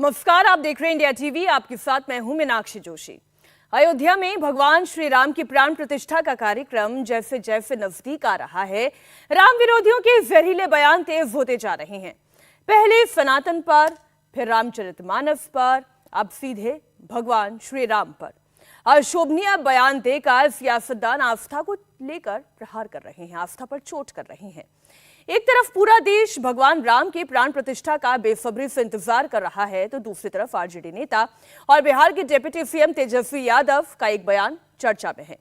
नमस्कार, आप देख रहे हैं इंडिया टीवी। आपके साथ मैं हूं मीनाक्षी जोशी। अयोध्या में भगवान श्री राम की प्राण प्रतिष्ठा का कार्यक्रम जैसे जैसे नजदीक आ रहा है, राम विरोधियों के जहरीले बयान तेज होते जा रहे हैं। पहले सनातन पर, फिर रामचरितमानस पर, अब सीधे भगवान श्री राम पर अशोभनीय बयान देकर सियासतदान आस्था को लेकर प्रहार कर रहे हैं, आस्था पर चोट कर रहे हैं। एक तरफ पूरा देश भगवान राम की प्राण प्रतिष्ठा का बेसब्री से इंतजार कर रहा है, तो दूसरी तरफ आरजेडी नेता और बिहार के डिप्टी सीएम तेजस्वी यादव का एक बयान चर्चा में है।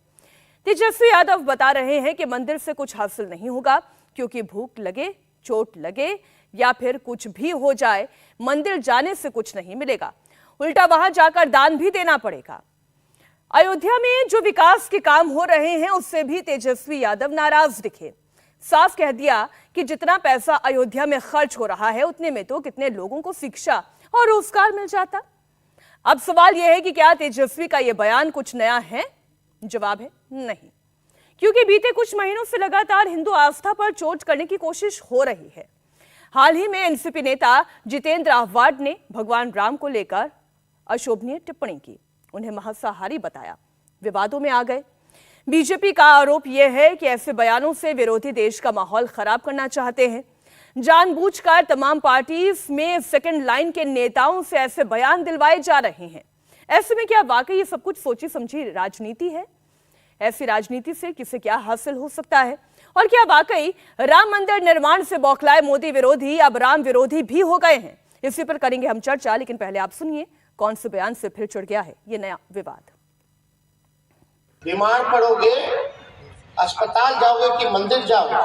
तेजस्वी यादव बता रहे हैं कि मंदिर से कुछ हासिल नहीं होगा, क्योंकि भूख लगे, चोट लगे या फिर कुछ भी हो जाए, मंदिर जाने से कुछ नहीं मिलेगा, उल्टा वहां जाकर दान भी देना पड़ेगा। अयोध्या में जो विकास के काम हो रहे हैं उससे भी तेजस्वी यादव नाराज दिखे। साफ कह दिया कि जितना पैसा अयोध्या में खर्च हो रहा है उतने में तो कितने लोगों को शिक्षा और रोजगार मिल जाता। अब सवाल यह है कि क्या तेजस्वी का यह बयान कुछ नया है? जवाब है नहीं, क्योंकि बीते कुछ महीनों से लगातार हिंदू आस्था पर चोट करने की कोशिश हो रही है। हाल ही में एनसीपी नेता जितेंद्र आह्वाड ने भगवान राम को लेकर अशोभनीय टिप्पणी की, उन्हें मांसाहारी बताया, विवादों में आ गए। बीजेपी का आरोप यह है कि ऐसे बयानों से विरोधी देश का माहौल खराब करना चाहते हैं। जानबूझकर तमाम पार्टी में सेकंड लाइन के नेताओं से ऐसे बयान दिलवाए जा रहे हैं। ऐसे में क्या वाकई ये सब कुछ सोची समझी राजनीति है? ऐसी राजनीति से किसे क्या हासिल हो सकता है? और क्या वाकई राम मंदिर निर्माण से बौखलाए मोदी विरोधी अब राम विरोधी भी हो गए हैं? इसी पर करेंगे हम चर्चा, लेकिन पहले आप सुनिए कौन से बयान से फिर चिढ़ गया है ये नया विवाद। बीमार पड़ोगे, अस्पताल जाओगे कि मंदिर जाओगे?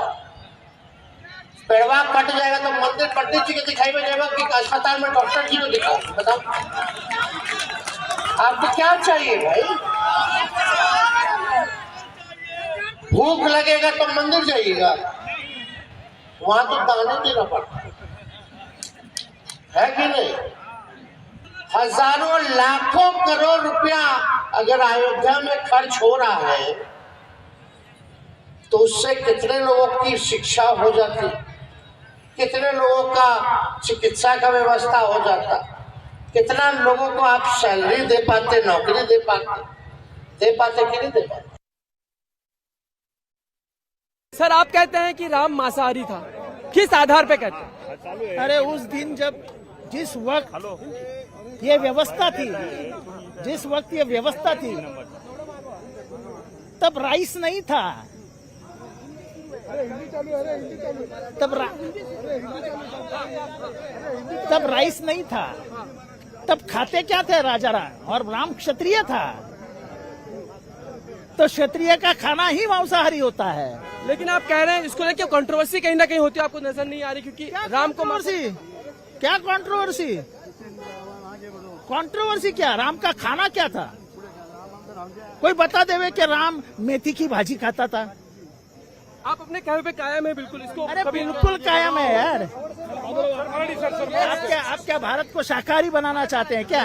पेड़वा कट जाएगा तो मंदिर पंडित जी के दिखाई में जाएगा कि अस्पताल में डॉक्टर जी को दिखाओ? बताओ आपको क्या चाहिए भाई? भूख लगेगा तो मंदिर जाइएगा, वहां तो दाने देना पड़ता है कि नहीं? हजारों लाखों करोड़ रुपया अगर अयोध्या में खर्च हो रहा है तो उससे कितने लोगों की शिक्षा हो जाती, कितने लोगों का चिकित्सा का व्यवस्था हो जाता, कितना लोगों को आप सैलरी दे पाते, नौकरी दे पाते कि नहीं दे पाते? सर, आप कहते हैं कि राम मांसाहारी था, किस आधार पे कहते हैं? अरे उस दिन जब जिस वक्त ये व्यवस्था थी, तब राइस नहीं था, तब राइस नहीं था, तब खाते क्या थे राजा राम, और राम क्षत्रिय था, तो क्षत्रिय का खाना ही मांसाहारी होता है। लेकिन आप कह रहे हैं इसको लेकर कंट्रोवर्सी कहीं ना कहीं होती है, आपको नजर नहीं आ रही? क्योंकि राम को क्या कंट्रोवर्सी क्या? राम का खाना क्या था? कोई बता देवे कि राम मेथी की भाजी खाता था? आप अपने कहने पे कायम है बिल्कुल इसको? अरे बिल्कुल कायम है यार। आप क्या भारत को शाकाहारी बनाना चाहते हैं क्या?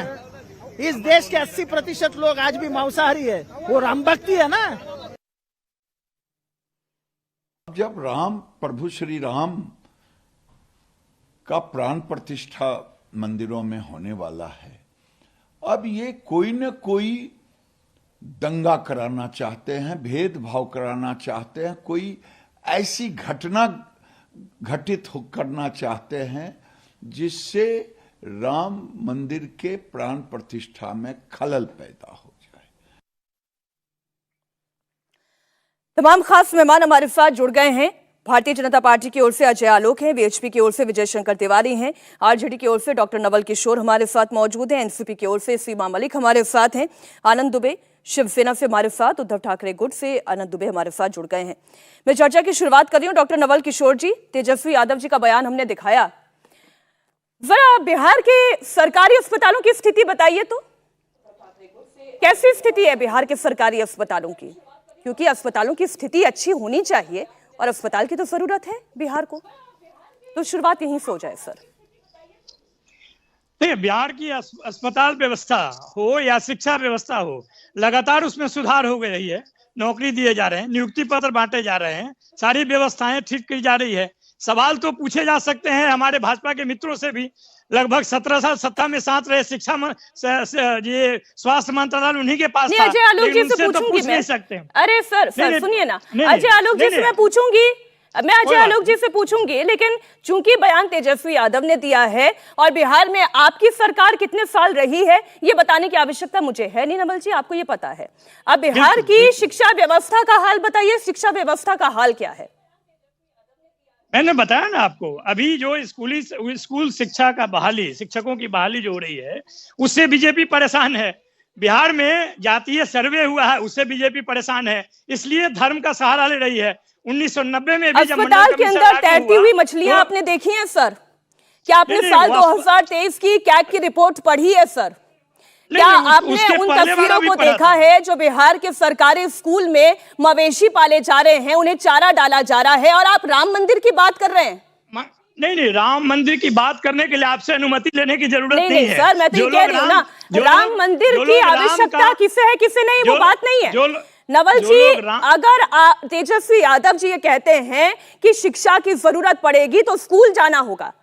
इस देश के 80% लोग आज भी मांसाहारी है, वो राम भक्ति है ना। जब राम प्रभु श्री राम का प्राण प्रतिष्ठा मंदिरों में होने वाला है, अब ये कोई न कोई दंगा कराना चाहते हैं, भेदभाव कराना चाहते हैं, कोई ऐसी घटना घटित करना चाहते हैं जिससे राम मंदिर के प्राण प्रतिष्ठा में खलल पैदा हो जाए। तमाम खास मेहमान हमारे साथ जुड़ गए हैं। भारतीय जनता पार्टी की ओर से अजय आलोक हैं, वीएचपी की ओर से विजय शंकर तिवारी हैं, आरजेडी की ओर से डॉक्टर नवल किशोर हमारे साथ मौजूद हैं, एनसीपी की ओर से सीमा मलिक हमारे साथ हैं, आनंद दुबे शिवसेना से हमारे साथ, उद्धव ठाकरे गुट से आनंद दुबे हमारे साथ जुड़ गए हैं। मैं चर्चा की शुरुआत कर रही हूं। डॉक्टर नवल किशोर जी, तेजस्वी यादव जी का बयान हमने दिखाया, जरा बिहार के सरकारी अस्पतालों की स्थिति बताइए तो। कैसी स्थिति है बिहार के सरकारी अस्पतालों की? क्योंकि अस्पतालों की स्थिति अच्छी होनी चाहिए और अस्पताल की तो जरूरत है बिहार को, तो शुरुआत यहीं से हो जाए सर। देखिए, बिहार की अस्पताल व्यवस्था हो या शिक्षा व्यवस्था हो, लगातार उसमें सुधार हो रही है। नौकरी दिए जा रहे हैं, नियुक्ति पत्र बांटे जा रहे हैं, सारी व्यवस्थाएं ठीक की जा रही है। सवाल तो पूछे जा सकते हैं हमारे भाजपा के मित्रों से भी। लगभग 17 साल सत्ता में साथ रहे, ये स्वास्थ्य मंत्रालय उन्हीं के पास था। अजय आलोक जी से पूछूंगी मैं। अरे सर सुनिए ना, अजय आलोक जी से मैं पूछूंगी, मैं अजय आलोक जी से पूछूंगी, लेकिन चूंकि बयान तेजस्वी यादव ने दिया है और बिहार में आपकी सरकार कितने साल रही है ये बताने की आवश्यकता मुझे है नहीं। नवल जी, आपको ये पता है। अब बिहार की शिक्षा व्यवस्था का हाल बताइए, शिक्षा व्यवस्था का हाल क्या है? मैंने बताया ना आपको, अभी जो स्कूल शिक्षा का बहाली, शिक्षकों की बहाली जो हो रही है, उससे बीजेपी परेशान है। बिहार में जातीय सर्वे हुआ है, उससे बीजेपी परेशान है, इसलिए धर्म का सहारा ले रही है। 1990 में भी अस्पताल के अंदर तैरती हुई मछलियां आपने देखी हैं सर? क्या आपने साल 2023 की कैग की रिपोर्ट पढ़ी है सर? क्या आपने उन तस्वीरों को देखा है जो बिहार के सरकारी स्कूल में मवेशी पाले जा रहे हैं, उन्हें चारा डाला जा रहा है, और आप राम मंदिर की बात कर रहे हैं? नहीं, राम मंदिर की बात करने के लिए आपसे अनुमति लेने की जरूरत नहीं है सर। मैं तो ये कह रही हूँ ना, राम मंदिर की आवश्यकता किसे है किसे नहीं, वो बात नहीं है। नवल जी, अगर तेजस्वी यादव जी ये कहते हैं कि शिक्षा की जरूरत पड़ेगी तो स्कूल जाना होगा,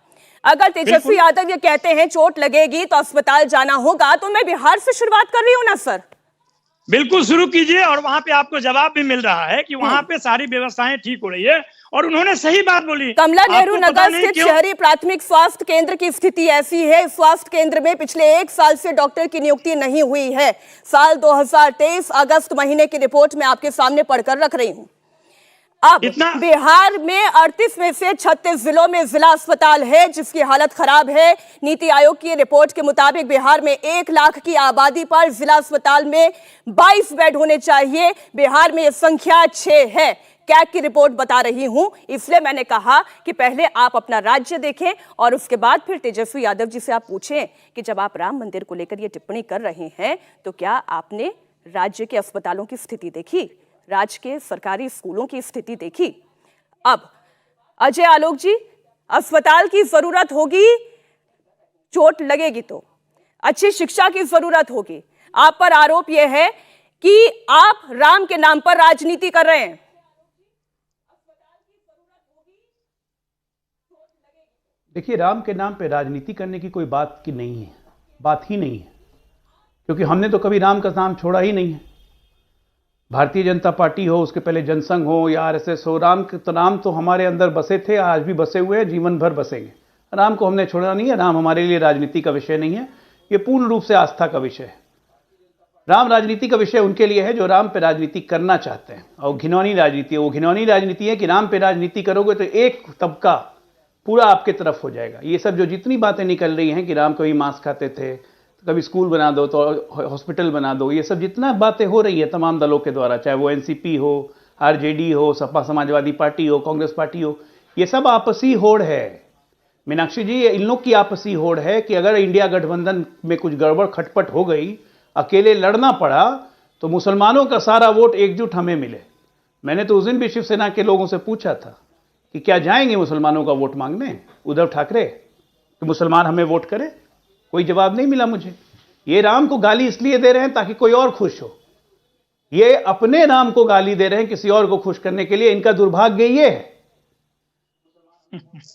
अगर तेजस्वी यादव ये कहते हैं चोट लगेगी तो अस्पताल जाना होगा, तो मैं बिहार से शुरुआत कर रही हूँ ना सर। बिल्कुल शुरू कीजिए, और वहां पे आपको जवाब भी मिल रहा है कि वहां पे सारी व्यवस्थाएं ठीक हो रही है, और उन्होंने सही बात बोली। कमला नेहरू नगर स्थित शहरी प्राथमिक स्वास्थ्य केंद्र की स्थिति ऐसी है, स्वास्थ्य केंद्र में पिछले 1 साल से डॉक्टर की नियुक्ति नहीं हुई है। साल 2023 अगस्त महीने की रिपोर्ट में आपके सामने पढ़कर रख रही हूं। अब बिहार में 38 में से 36 जिलों में जिला अस्पताल है जिसकी हालत खराब है। नीति आयोग की रिपोर्ट के मुताबिक बिहार में 1 लाख की आबादी पर जिला अस्पताल में 22 बेड होने चाहिए। बिहार में यह संख्या 6 है। कैग की रिपोर्ट बता रही हूं, इसलिए मैंने कहा कि पहले आप अपना राज्य देखें और उसके बाद फिर तेजस्वी यादव जी से आप पूछें कि जब आप राम मंदिर को लेकर यह टिप्पणी कर रहे हैं तो क्या आपने राज्य के अस्पतालों की स्थिति देखी, राज्य के सरकारी स्कूलों की स्थिति देखी? अब अजय आलोक जी, अस्पताल की जरूरत होगी, चोट लगेगी तो अच्छी शिक्षा की जरूरत होगी। आप पर आरोप यह है कि आप राम के नाम पर राजनीति कर रहे हैं। देखिए, राम के नाम पे राजनीति करने की कोई बात की नहीं है, बात ही नहीं है, क्योंकि हमने तो कभी राम का नाम छोड़ा ही नहीं है। भारतीय जनता पार्टी हो, उसके पहले जनसंघ हो या आरएसएस हो, राम तो हमारे अंदर बसे थे, आज भी बसे हुए हैं, जीवन भर बसेंगे। राम को हमने छोड़ा नहीं है। राम हमारे लिए राजनीति का विषय नहीं है, ये पूर्ण रूप से आस्था का विषय है। राम राजनीति का विषय उनके लिए है जो राम पे राजनीति करना चाहते हैं, और घिनौनी राजनीति है। वो घिनौनी राजनीति है कि राम पे राजनीति करोगे तो एक तबका पूरा आपके तरफ हो जाएगा। ये सब जो जितनी बातें निकल रही हैं कि राम कभी मांस खाते थे, कभी स्कूल बना दो तो हॉस्पिटल बना दो, ये सब जितना बातें हो रही है तमाम दलों के द्वारा, चाहे वो एनसीपी हो, आरजेडी हो, सपा समाजवादी पार्टी हो, कांग्रेस पार्टी हो, ये सब आपसी होड़ है। मीनाक्षी जी, इन लोग की आपसी होड़ है कि अगर इंडिया गठबंधन में कुछ गड़बड़ खटपट हो गई, अकेले लड़ना पड़ा, तो मुसलमानों का सारा वोट एकजुट हमें मिले। मैंने तो उस दिन भी शिवसेना के लोगों से पूछा था कि क्या जाएंगे मुसलमानों का वोट मांगने उद्धव ठाकरे, कि मुसलमान हमें वोट करे? कोई जवाब नहीं मिला मुझे। ये राम को गाली इसलिए दे रहे हैं ताकि कोई और खुश हो। ये अपने राम को गाली दे रहे हैं किसी और को खुश करने के लिए। इनका दुर्भाग्य ये है।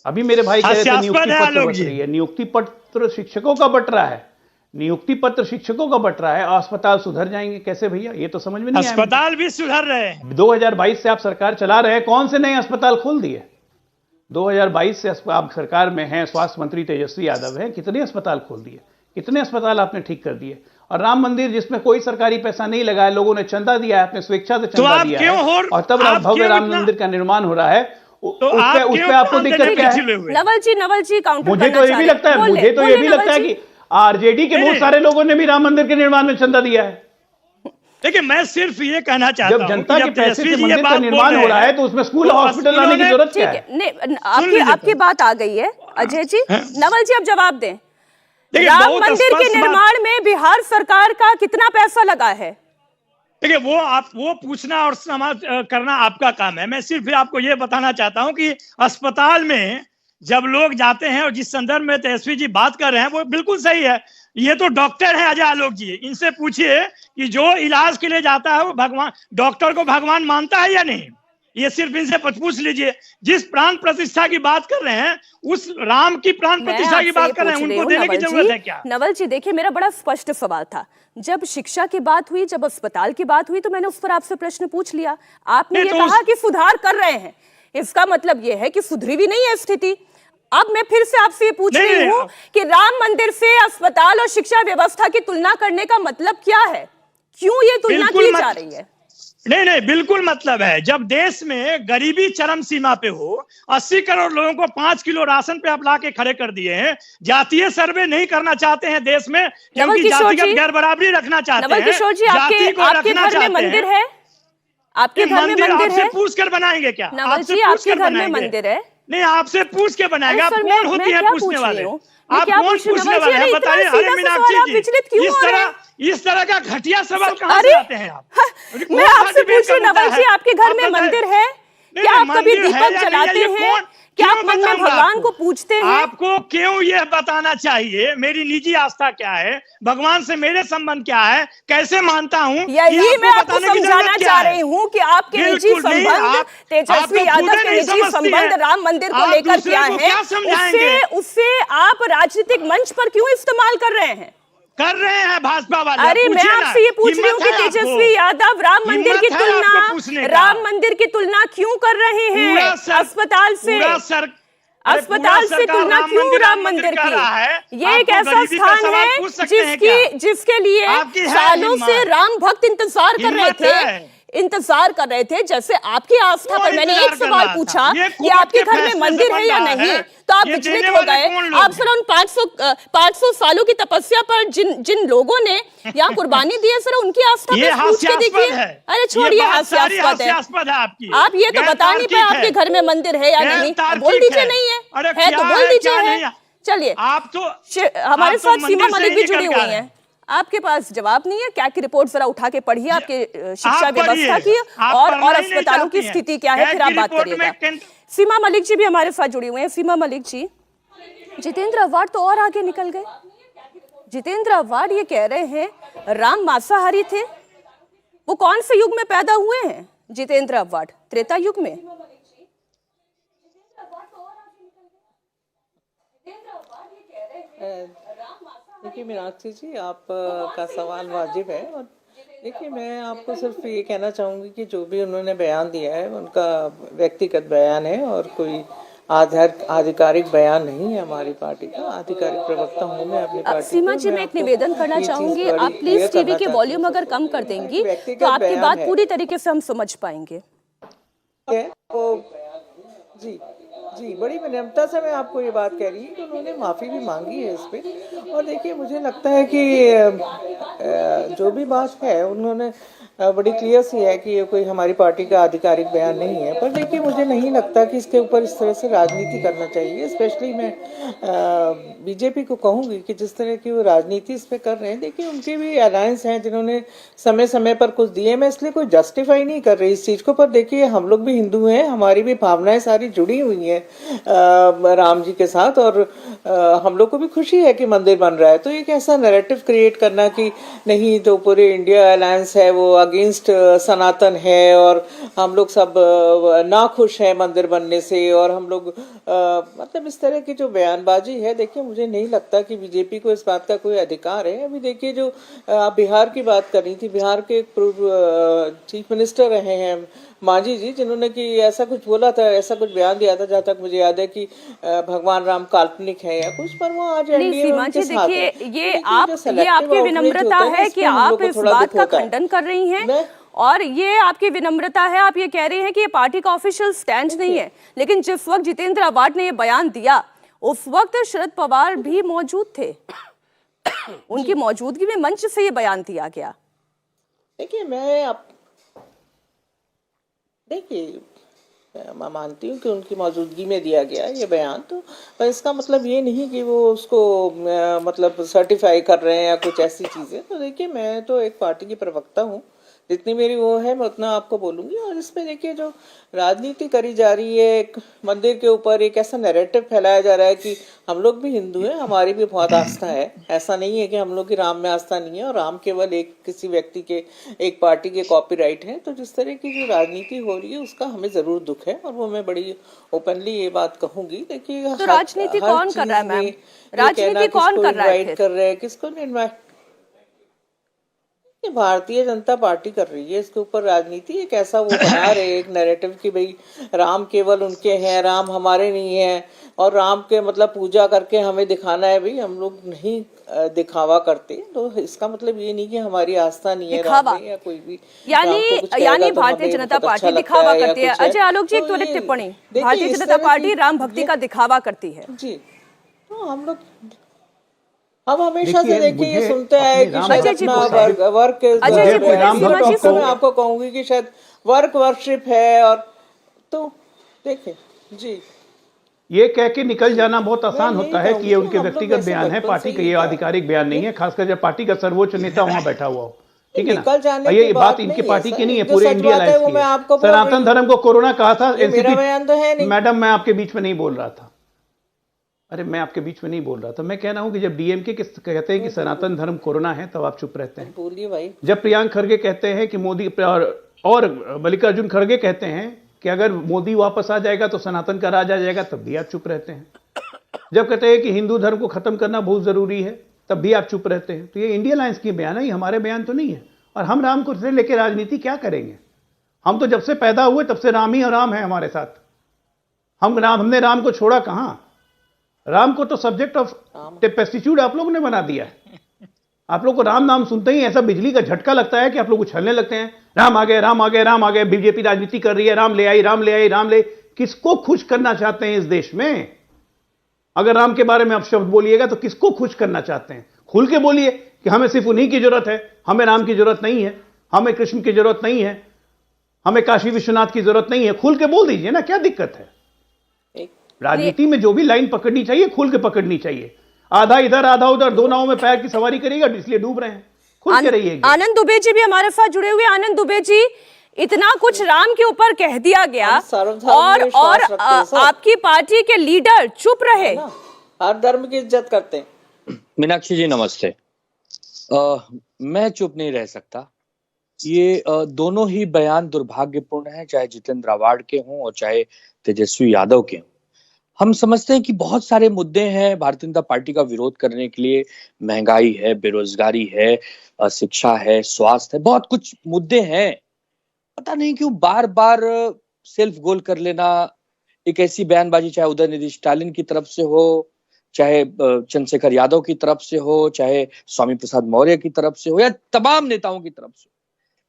अभी मेरे भाई कह रहे थे नियुक्ति पत्र बट रही है, नियुक्ति पत्र शिक्षकों का बट रहा है, नियुक्ति पत्र शिक्षकों का बट रहा है, अस्पताल सुधर जाएंगे कैसे भैया? ये तो समझ में नहीं आया। अस्पताल भी सुधर रहे हैं। 2022 से आप सरकार चला रहे हैं, कौन से नए अस्पताल खोल दिए? 2022 से आप सरकार में हैं, स्वास्थ्य मंत्री तेजस्वी यादव हैं, कितने अस्पताल खोल दिए, कितने अस्पताल आपने ठीक कर दिए? और राम मंदिर जिसमें कोई सरकारी पैसा नहीं लगा है, लोगों ने चंदा दिया है, अपने स्वेच्छा से चंदा दिया है, और तब भव्य राम मंदिर का निर्माण हो रहा है, उस पे आपको दिक्कत क्या है? नवल जी काउंटर मुझे तो ये भी लगता है, मुझे तो ये भी लगता है कि आरजेडी के बहुत सारे लोगों ने भी राम मंदिर के निर्माण में चंदा दिया है। देखिए, मैं सिर्फ ये कहना चाहता हूं, जब जनता के पैसे से मंदिर का निर्माण हो रहा है तो उसमें स्कूल हॉस्पिटल लाने की जरूरत क्या है? आपकी बात आ गई है अजय जी। नवल जी अब जवाब दें। राम मंदिर के निर्माण में बिहार सरकार का कितना पैसा लगा है? देखिए, वो पूछना और करना आपका काम है। मैं सिर्फ आपको ये बताना चाहता हूं कि अस्पताल में जब लोग जाते हैं, और जिस संदर्भ में तेजस्वी जी बात कर रहे हैं वो बिल्कुल सही है। ये तो डॉक्टर हैं अजय आलोक जी, इनसे पूछिए कि जो इलाज के लिए जाता है वो भगवान, डॉक्टर को भगवान मानता है या नहीं? ये सिर्फ इनसे पूछ लीजिए। जिस प्राण प्रतिष्ठा की बात कर रहे हैं, उस राम की प्राण प्रतिष्ठा की बात कर रहे हैं, उनको देने की जरूरत है क्या? नवल जी देखिए, मेरा बड़ा स्पष्ट सवाल था। जब शिक्षा की बात हुई, जब अस्पताल की बात हुई, तो मैंने उस पर आपसे प्रश्न पूछ लिया। आपने ये कहा कि सुधार कर रहे हैं, इसका मतलब ये है कि सुधरी भी नहीं है स्थिति। अब मैं फिर से आपसे ये पूछ रही हूँ कि राम मंदिर से अस्पताल और शिक्षा व्यवस्था की तुलना करने का मतलब क्या है? क्यों ये तुलना की जा रही है? नहीं, बिल्कुल मतलब है। जब देश में गरीबी चरम सीमा पे हो, 80 करोड़ लोगों को 5 किलो राशन पे आप ला के खड़े कर दिए हैं, जातीय सर्वे नहीं करना चाहते हैं देश में, क्योंकि जातिगत गैर बराबरी रखना चाहते हैं। नवल किशोर जी, आपके घर में मंदिर है? आपके घर में मंदिर है? पूछ कर बनाएंगे क्या? नवल जी, आपके घर में मंदिर है? नहीं, आपसे पूछ के बनाएंगे। आप कौन होती है पूछने वाले? आप कौन पूछने वाले हैं बताइए? अरे मीनाक्षी जी, इस तरह का घटिया सवाल कहाँ से आते हैं आप? मैं आपसे पूछ रही हूँ नवल जी, आपके घर में मंदिर है? क्या आप कभी दीपक जलाते हैं? क्या आप मन में भगवान को पूछते हैं? आपको क्यों यह बताना चाहिए मेरी निजी आस्था क्या है, भगवान से मेरे संबंध क्या है, कैसे मानता हूँ? यही मैं आपको समझाना चाह रही हूँ कि आपके निजी संबंध, तेजस्वी यादव के निजी संबंध राम मंदिर को लेकर क्या है, उससे आप राजनीतिक मंच पर क्यों इस्तेमाल कर रहे हैं? भाजपा वाले। अरे मैं आपसे ये पूछ रही हूँ कि तेजस्वी यादव राम मंदिर की तुलना क्यों कर रहे हैं अस्पताल से? अस्पताल से तुलना क्यों राम मंदिर की? ये एक ऐसा स्थान है जिसके लिए सालों से राम भक्त इंतजार कर रहे थे। जैसे आपकी आस्था पर मैंने एक सवाल पूछा कि आपके घर में मंदिर है या नहीं, तो आप विचलित हो गए। आप सर उन 500 सालों की तपस्या पर जिन लोगों ने यहाँ कुर्बानी दी है, सर उनकी आस्था पर पूछ के देखिए। अरे छोड़िए, हास्यास्पद है। आप ये तो बता नहीं पाए आपके घर में मंदिर है या नहीं। बोल दीजिए नहीं है तो बोल दीजिए। चलिए, आप तो हमारे साथ सीमा मलिक भी जुड़ी हुई है। आपके पास जवाब नहीं है? क्या की रिपोर्ट जरा उठा के पढ़िए आपके शिक्षा व्यवस्था की और अस्पतालों की स्थिति क्या है, फिर आप बात करिएगा। सीमा मलिक जी भी हमारे साथ जुड़ी हुए हैं। सीमा मलिक जी, जितेंद्र अवार्ड तो और आगे निकल गए। जितेंद्र अवार्ड ये कह रहे हैं राम मांसाहारी थे। वो कौन से युग में पैदा हुए हैं जितेंद्र अवार्ड? त्रेता युग में? देखिए मीनाक्षी जी, आप का सवाल वाजिब है। और देखिए, मैं आपको सिर्फ ये कहना चाहूँगी कि जो भी उन्होंने बयान दिया है उनका व्यक्तिगत बयान है और कोई आधिकारिक बयान नहीं है हमारी पार्टी का। आधिकारिक प्रवक्ता हूँ मैं अपनी पार्टी। सीमा जी, मैं एक निवेदन करना चाहूंगी, आप प्लीज टीवी के वॉल्यूम अगर कम कर देंगी तो आपकी बात पूरी तरीके से हम समझ पाएंगे। जी, बड़ी विनम्रता से मैं आपको ये बात कह रही हूँ कि उन्होंने माफ़ी भी मांगी है इस पे। और देखिए, मुझे लगता है कि जो भी बात है उन्होंने बड़ी क्लियर सी है कि ये कोई हमारी पार्टी का आधिकारिक बयान नहीं है। पर देखिए, मुझे नहीं लगता कि इसके ऊपर इस तरह से राजनीति करना चाहिए। स्पेशली मैं बीजेपी को कहूँगी कि जिस तरह की वो राजनीति इस पर कर रहे हैं, देखिए उनके भी अलायंस हैं जिन्होंने समय समय पर कुछ दिए। मैं इसलिए कोई जस्टिफाई नहीं कर रही इस चीज़ को। पर देखिए, हम लोग भी हिंदू हैं, हमारी भी भावनाएं सारी जुड़ी हुई हैं राम जी के साथ, और हम लोग को भी खुशी है कि मंदिर बन रहा है। तो एक ऐसा नैरेटिव क्रिएट करना कि नहीं तो पूरे इंडिया अलायंस है वो अगेंस्ट सनातन है और हम लोग सब ना खुश हैं मंदिर बनने से, और हम लोग मतलब इस तरह की जो बयानबाजी है, देखिए मुझे नहीं लगता कि बीजेपी को इस बात का कोई अधिकार है। अभी देखिए, जो आप बिहार की बात कर रही थी, बिहार के एक पूर्व चीफ मिनिस्टर रहे हैं मांझी जी, जिन्होंने कि ऐसा कुछ बोला था, ऐसा कुछ बयान दिया था, जहाँ तक मुझे याद है कि भगवान राम काल्पनिक है या कुछ। पर वो आज सीमा जी देखिए, ये आपकी विनम्रता है कि आप इस बात का खंडन कर रही हैं, और ये आपकी विनम्रता है, आप ये कह रही हैं कि ये पार्टी का ऑफिशियल स्टैंड नहीं है। लेकिन जिस वक्त जितेंद्र अवार्ड ने ये बयान दिया, उस वक्त शरद पवार भी मौजूद थे। उनकी मौजूदगी में मंच से ये बयान दिया गया। देखिए, मैं मानती हूँ कि उनकी मौजूदगी में दिया गया ये बयान, तो पर इसका मतलब ये नहीं कि वो उसको मतलब सर्टिफाई कर रहे हैं या कुछ ऐसी चीज़ें। तो देखिए, मैं तो एक पार्टी की प्रवक्ता हूँ, जितनी मेरी वो है मैं उतना आपको बोलूंगी। और इसमें देखिए जो राजनीति करी जा रही है, एक मंदिर के ऊपर एक ऐसा नैरेटिव फैलाया जा रहा है कि हम लोग भी हिंदू हैं, हमारी भी बहुत आस्था है। ऐसा नहीं है कि हम लोग की राम में आस्था नहीं है और राम केवल एक किसी व्यक्ति के, एक पार्टी के कॉपीराइट है। तो जिस तरह की जो राजनीति हो रही है उसका हमें जरूर दुख है और वो मैं बड़ी ओपनली ये बात कहूंगी। देखिए तो राजनीति कौन कर रहा है मैम? राजनीति कौन कर रहा है? कर रहे हैं किसको इनवाइट? भारतीय जनता पार्टी कर रही है इसके ऊपर राजनीति। एक ऐसा वो बना रहे एक नैरेटिव कि भाई राम केवल उनके हैं, राम हमारे नहीं है, और राम के मतलब पूजा करके हमें दिखाना है। भाई हम लोग नहीं दिखावा करते, तो इसका मतलब ये नहीं कि हमारी आस्था नहीं है राम में या कोई भी। यानी भारतीय जनता पार्टी दिखावा करती है। अजय आलोक जी, एक त्वरित टिप्पणी। भारतीय जनता पार्टी राम भक्ति का दिखावा करती है जी। तो हम लोग हम हमेशा से देखिए ये सुनते हैं कि शायद अपना वर्क मैं आपको कहूंगी कि शायद वर्शिप है। और तो देखिए जी, ये कह के निकल जाना बहुत आसान होता है कि ये उनके व्यक्तिगत बयान है, पार्टी का ये आधिकारिक बयान नहीं है, खासकर जब पार्टी का सर्वोच्च नेता वहां बैठा हुआ हो। ठीक है ना, ये बात इनकी पार्टी की नहीं है, पूरे इंडिया लाइफ की है। सनातन धर्म को कोरोना कहा था एनसीपी। मैडम मैं आपके बीच में नहीं बोल रहा था, अरे मैं आपके बीच में नहीं बोल रहा था। मैं कह रहा हूं कि जब डीएमके कहते हैं कि सनातन धर्म कोरोना है तब आप चुप रहते हैं। बोलिए भाई। जब प्रियांक खड़गे कहते हैं कि मोदी और मल्लिकार्जुन खड़गे कहते हैं कि अगर मोदी वापस आ जाएगा तो सनातन का राज आ जाएगा, तब भी आप चुप रहते हैं। जब कहते हैं कि हिंदू धर्म को खत्म करना बहुत जरूरी है, तब भी आप चुप रहते हैं। तो ये इंडिया अलायंस की बयान है, ये हमारे बयान तो नहीं है। और हम राम को लेकर राजनीति क्या करेंगे? हम तो जब से पैदा हुए तब से राम ही और राम है हमारे साथ। हमने राम को छोड़ा कहां? राम को तो सब्जेक्ट ऑफ पेस्टिसाइड आप लोगों ने बना दिया है। आप लोग को राम नाम सुनते ही ऐसा बिजली का झटका लगता है कि आप लोग उछलने लगते हैं, राम आ गए, राम आ गए, राम आ गए। बीजेपी राजनीति कर रही है, राम ले आई, राम ले आई, राम ले। किसको खुश करना चाहते हैं इस देश में? अगर राम के बारे में आप शब्द बोलिएगा तो किसको खुश करना चाहते हैं? खुल के बोलिए कि हमें सिर्फ उन्हीं की जरूरत है, हमें राम की जरूरत नहीं है, हमें कृष्ण की जरूरत नहीं है, हमें काशी विश्वनाथ की जरूरत नहीं है। खुल के बोल दीजिए ना, क्या दिक्कत है? राजनीति में जो भी लाइन पकड़नी चाहिए खुल के पकड़नी चाहिए। आधा इधर आधा उधर, दो नावों में पैर की सवारी करिएगा, इसलिए डूब रहे हैं। खुल के रहिए। आनंद दुबे जी भी हमारे साथ जुड़े हुए। आनंद दुबे जी, इतना कुछ राम के ऊपर कह दिया गया और आपकी पार्टी के लीडर चुप रहे। हर धर्म की इज्जत करते हैं। मीनाक्षी जी नमस्ते। मैं चुप नहीं रह सकता। ये दोनों ही बयान दुर्भाग्यपूर्ण है, चाहे जितेंद्र आवाड के हों और चाहे तेजस्वी यादव के हों। हम समझते हैं कि बहुत सारे मुद्दे हैं भारतीय जनता पार्टी का विरोध करने के लिए। महंगाई है, बेरोजगारी है, शिक्षा है, स्वास्थ्य है, बहुत कुछ मुद्दे हैं। पता नहीं क्यों बार बार सेल्फ गोल कर लेना, एक ऐसी बयानबाजी चाहे उदयनिधि स्टालिन की तरफ से हो, चाहे चंद्रशेखर यादव की तरफ से हो, चाहे स्वामी प्रसाद मौर्य की तरफ से हो, या तमाम नेताओं की तरफ से,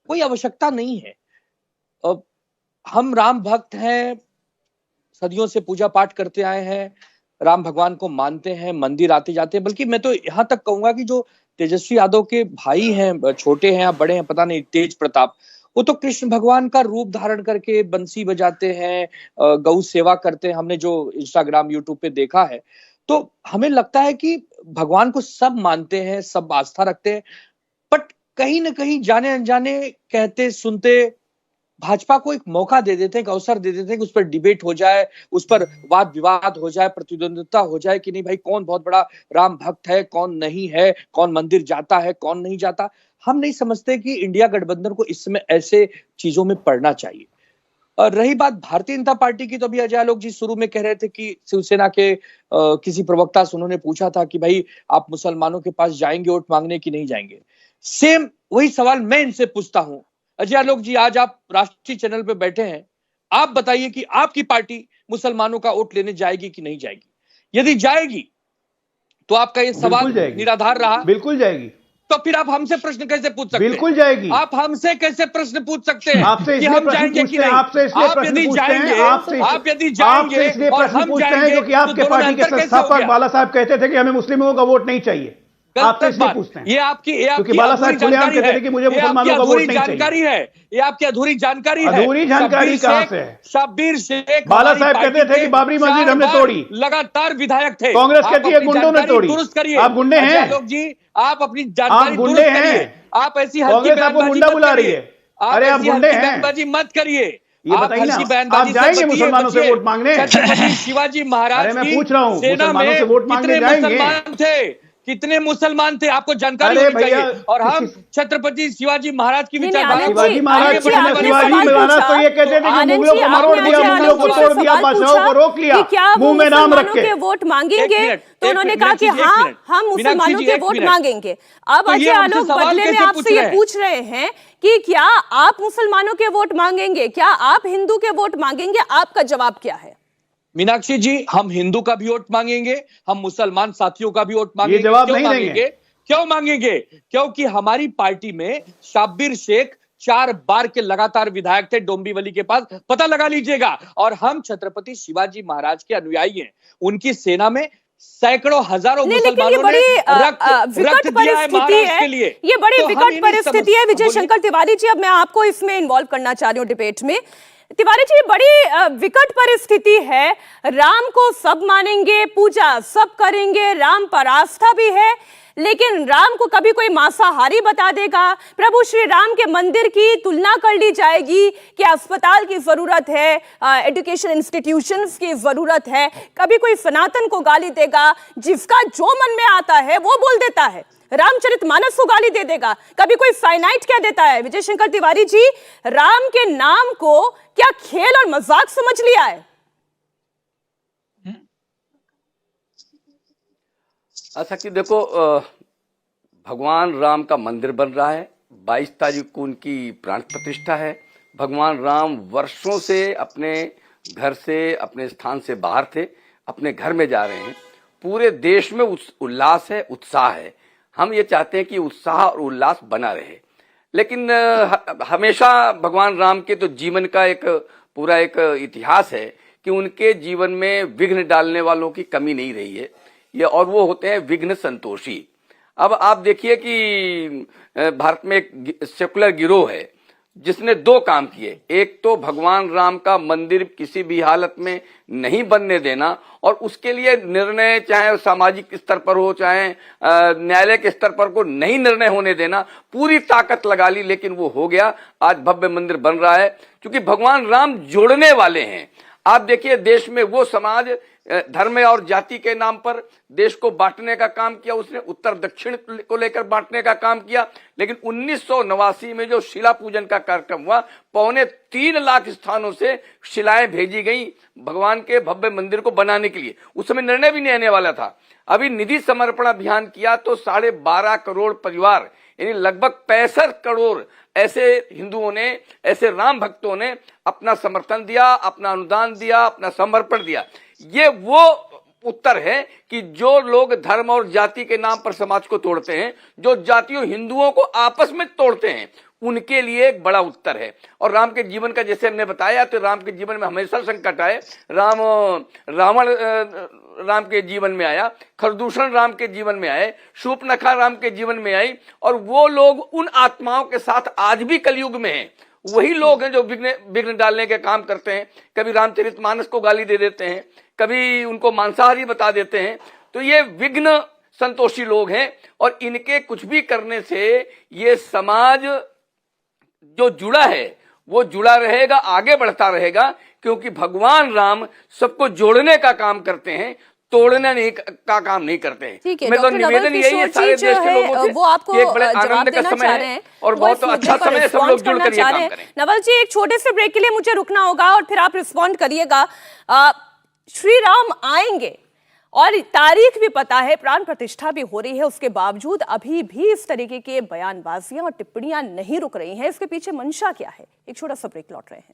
कोई आवश्यकता नहीं है। हम राम भक्त हैं, सदियों से पूजा पाठ करते आए हैं, राम भगवान को मानते हैं, मंदिर आते जाते हैं। बल्कि मैं तो यहां तक कहूंगा कि जो तेजस्वी यादव के भाई हैं, छोटे हैं या बड़े हैं पता नहीं, तेज प्रताप, वो तो कृष्ण भगवान का रूप धारण करके बंसी बजाते हैं, गौ सेवा करते हैं। हमने जो इंस्टाग्राम यूट्यूब पे देखा है, तो हमें लगता है कि भगवान को सब मानते हैं, सब आस्था रखते हैं। बट कहीं ना कहीं जाने अनजाने कहते सुनते भाजपा को एक मौका दे देते हैं, एक अवसर दे देते हैं कि उस पर डिबेट हो जाए, उस पर वाद विवाद हो जाए, प्रतिद्वंदिता हो जाए कि नहीं भाई कौन बहुत बड़ा राम भक्त है, कौन नहीं है, कौन मंदिर जाता है, कौन नहीं जाता। हम नहीं समझते कि इंडिया गठबंधन को इस समय ऐसे चीजों में पड़ना चाहिए। और रही बात भारतीय जनता पार्टी की, तो अभी अजय आलोक जी शुरू में कह रहे थे कि शिवसेना के किसी प्रवक्ता से उन्होंने पूछा था कि भाई आप मुसलमानों के पास जाएंगे वोट मांगने की नहीं जाएंगे। सेम वही सवाल मैं इनसे पूछता हूं। अजय आलोक जी, आज आप राष्ट्रीय चैनल पे बैठे हैं, आप बताइए कि आपकी पार्टी मुसलमानों का वोट लेने जाएगी कि नहीं जाएगी? यदि जाएगी तो आपका ये सवाल निराधार रहा। बिल्कुल जाएगी। तो फिर आप हमसे प्रश्न कैसे पूछ सकते हैं? बिल्कुल जाएगी। आप हमसे कैसे प्रश्न पूछ सकते हैं आपसे कि हम जाएंगे कि नहीं? आप यदि जाएंगे और हम जाएंगे, जो कि आपके पार्टी के संस्थापक बाला साहब कहते थे कि हमें मुस्लिमों का वोट नहीं चाहिए। आपसे इसलिए पूछते हैं। ये आपकी बाला साहब खुलेआम कहते थे कि मुझे मुसलमानों का वोट नहीं चाहिए। ये आपकी अधूरी जानकारी है। अधूरी जानकारी कहां से है? शब्बीर शेख बाला साहब कहते थे कि बाबरी मस्जिद हमने तोड़ी, लगातार विधायक थे। कांग्रेस कहती है गुंडों ने तोड़ी। दुरुस्त करिए। आप गुंडे हैं लोग जी, आप अपनी जानकारी गुंडे हैं। आप ऐसी कांग्रेस आपको गुंडा बुला रही है। अरे आप ऐसी गुंडे हल्की हैं। बयानबाजी मत करिए। ये आप बताइए ना, हल्की आप बयानबाजी से जाएंगे बचिए, मुसलमानों से बचिए। वोट मांगने? छत्रपति शिवाजी महाराज अरे मैं की पूछ रहा हूँ, सेना मुसलमानों में से वोट मांगने कितने जाएंगे? मुसलमान थे, कितने मुसलमान थे, आपको जानकारी अरे होनी भैया, चाहिए। और हम किसी- छत्रपति शिवाजी महाराज की नहीं, विचारधारा आनंद को जी, शिवाजी महाराज आगे आनंद जी, को बढ़ाने आपने वाले शिवाजी सवाल महाराज पूछा। तो ये कहते थे कि आनंद मुगलों जी, को आपने मरोड़ आज दिया, आनंद मुगलों को जी से तोड़ दिया, सवाल बादशाहों पूछा को रोक लिया, कि क्या वो मुंह में नाम रख मुसलमानों के। के वोट मांगेंगे? एक मिनट, तो उन्होंने एक कहा मिनट, कि एक हाँ, मिनट। हम मीनाक्षी मुसलमानों जी, के एक वोट मिनट। मांगेंगे। अब तो ये अजय हमसे आलोक सवाल बदले में कैसे पूछ आपसे ये रहे हैं? पूछ रहे हैं कि क्या आप मुसलमानों के वोट मांगेंगे, क्या आप हिंदू के वोट मांगेंगे? आपका जवाब क्या है? मीनाक्षी जी, हम हिंदू का भी वोट मांगेंगे, हम मुसलमान साथियों का भी वोट मांगेंगे। जवाब क्यों नहीं देंगे। मांगेंगे? क्यों मांगेंगे? क्योंकि हमारी पार्टी में शाब्बिर शेख 4 बार के लगातार विधायक थे डोंबिवली के पास, पता लगा लीजिएगा। और हम छत्रपति शिवाजी महाराज के अनुयायी हैं। उनकी सेना में सैकड़ों हजारों नहीं, लेकिन ये मुसलमानों बड़ी ने रक्त विकट दिया है परिस्थिति महाराष्ट्र है। के लिए। ये बड़ी तो हम विकट इन्हीं परिस्थिति है विजय बोलिए। शंकर तिवारी जी। अब मैं आपको इसमें इन्वॉल्व करना चाह रही हूँ डिबेट में। तिवारी जी, बड़ी विकट परिस्थिति है। राम को सब मानेंगे, पूजा सब करेंगे, राम पर आस्था भी है, लेकिन राम को कभी कोई मांसाहारी बता देगा, प्रभु श्री राम के मंदिर की तुलना कर ली जाएगी कि अस्पताल की जरूरत है, एजुकेशन इंस्टीट्यूशंस की जरूरत है, कभी कोई सनातन को गाली देगा, जिसका जो मन में आता है वो बोल देता है, रामचरितमानस को गाली दे देगा, कभी कोई साइनाइट कह देता है। विजय शंकर तिवारी जी, राम के नाम को क्या खेल और मजाक समझ लिया है? ऐसा कि देखो, भगवान राम का मंदिर बन रहा है। 22 तारीख को उनकी प्राण प्रतिष्ठा है। भगवान राम वर्षों से अपने घर से, अपने स्थान से बाहर थे, अपने घर में जा रहे हैं। पूरे देश में उल्लास है, उत्साह है। हम ये चाहते हैं कि उत्साह और उल्लास बना रहे। लेकिन हमेशा भगवान राम के तो जीवन का एक पूरा एक इतिहास है कि उनके जीवन में विघ्न डालने वालों की कमी नहीं रही है। ये और वो होते हैं विघ्न संतोषी। अब आप देखिए कि भारत में एक सेकुलर गिरोह है जिसने 2 काम किए। एक तो भगवान राम का मंदिर किसी भी हालत में नहीं बनने देना, और उसके लिए निर्णय चाहे सामाजिक स्तर पर हो चाहे न्यायालय के स्तर पर को नहीं निर्णय होने देना, पूरी ताकत लगा ली, लेकिन वो हो गया। आज भव्य मंदिर बन रहा है क्योंकि भगवान राम जोड़ने वाले हैं। आप देखिए, देश में वो समाज धर्म और जाति के नाम पर देश को बांटने का काम किया, उसने उत्तर दक्षिण को लेकर बांटने का काम किया। लेकिन 1989 में जो शिला पूजन का कार्यक्रम हुआ, 2.25 लाख स्थानों से शिलाएं भेजी गई भगवान के भव्य मंदिर को बनाने के लिए। उस समय निर्णय भी नहीं आने वाला था। अभी निधि समर्पण अभियान किया तो 12.5 करोड़ परिवार, यानी लगभग 65 करोड़ ऐसे हिंदुओं ने, ऐसे राम भक्तों ने अपना समर्थन दिया, अपना अनुदान दिया, अपना समर्पण दिया। ये वो उत्तर है कि जो लोग धर्म और जाति के नाम पर समाज को तोड़ते हैं, जो जातियों हिंदुओं को आपस में तोड़ते हैं, उनके लिए एक बड़ा उत्तर है। और राम के जीवन का जैसे हमने बताया, तो राम के जीवन में हमेशा संकट आए। रावण राम के जीवन में आया, खरदूषण राम के जीवन में आए, शूर्पणखा राम के जीवन में आई, और वो लोग उन आत्माओं के साथ आज भी कलयुग में हैं। वही लोग हैं जो विघ्न डालने के काम करते हैं। कभी रामचरितमानस को गाली दे देते हैं, कभी उनको मांसाहारी बता देते हैं। तो ये विघ्न संतोषी लोग हैं, और इनके कुछ भी करने से ये समाज जो जुड़ा है वो जुड़ा रहेगा, आगे बढ़ता रहेगा, क्योंकि भगवान राम सबको जोड़ने का काम करते हैं, तोड़ने का काम नहीं करते हैं। ठीक है, मैं तो डॉक्टर निवेदन नवल यही है किशोर सारे जी देश जो के है लोगों से वो आपको कि एक बड़े जवाब आनंद का देना समय चाह रहे है हैं और वो बहुत इस मुद्दे अच्छा पर समय है, सब रिस्पॉन्ड लोग जुड़ करना कर ये चाह काम रहे हैं। करें। नवल जी, एक छोटे से ब्रेक के लिए मुझे रुकना होगा और फिर आप रिस्पॉन्ड करिएगा। श्री राम आएंगे और तारीख भी पता है, प्राण प्रतिष्ठा भी हो रही है, उसके बावजूद अभी भी इस तरीके के बयानबाजियां और टिप्पणियां नहीं रुक रही हैं। इसके पीछे मंशा क्या है? एक छोटा सा ब्रेक, लौट रहे हैं।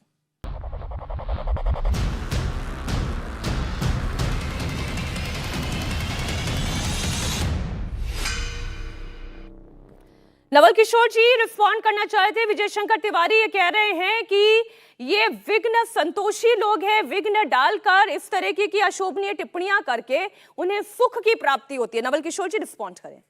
नवल किशोर जी रिस्पॉन्ड करना चाहे थे। विजय शंकर तिवारी ये कह रहे हैं कि ये विघ्न संतोषी लोग हैं, विघ्न डालकर इस तरह की अशोभनीय टिप्पणियां करके उन्हें सुख की प्राप्ति होती है। नवल किशोर जी रिस्पॉन्ड करें।